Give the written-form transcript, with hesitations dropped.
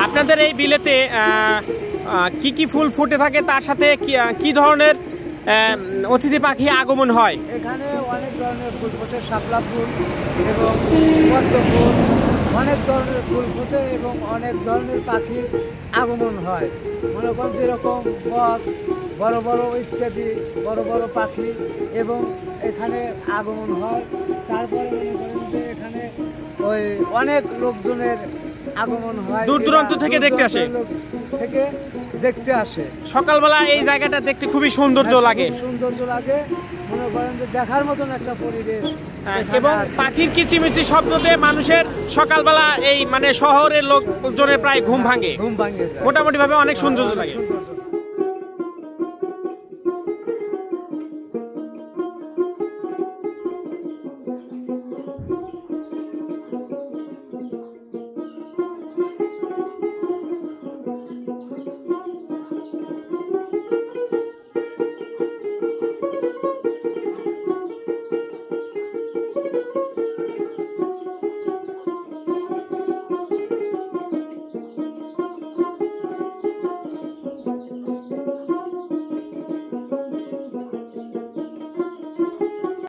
আপনাদের এই বিলেতে কি কি ফুল ফুটে থাকে, তার সাথে কি ধরনের অতিথি পাখি আগমন হয়? এখানে অনেক ধরনের ফুল ফোটে, শাপলা ফুল এবং পদ্ম ফুল, অনেক ধরনের ফুল ফোটে এবং অনেক ধরনের পাখির আগমন হয়। মনে করেন যেরকম বক, বড় বড় ইত্যাদি বড় বড় পাখি এবং এখানে আগমন হয়। তারপরে মনে করেন যে এখানে ওই অনেক লোকজনের আগমন হয়, দূর দূরান্ত থেকে দেখতে আসে। সকালবেলা এই জায়গাটা দেখতে খুবই সৌন্দর্য লাগে, মনে করেন যে দেখার মতন একটা পরিবেশ। এবং পাখির কিচিমিচি শব্দতে মানুষের সকালবেলা এই মানে শহরের লোকজনের প্রায় ঘুম ভাঙে, মোটামুটি ভাবে অনেক সৌন্দর্য লাগে।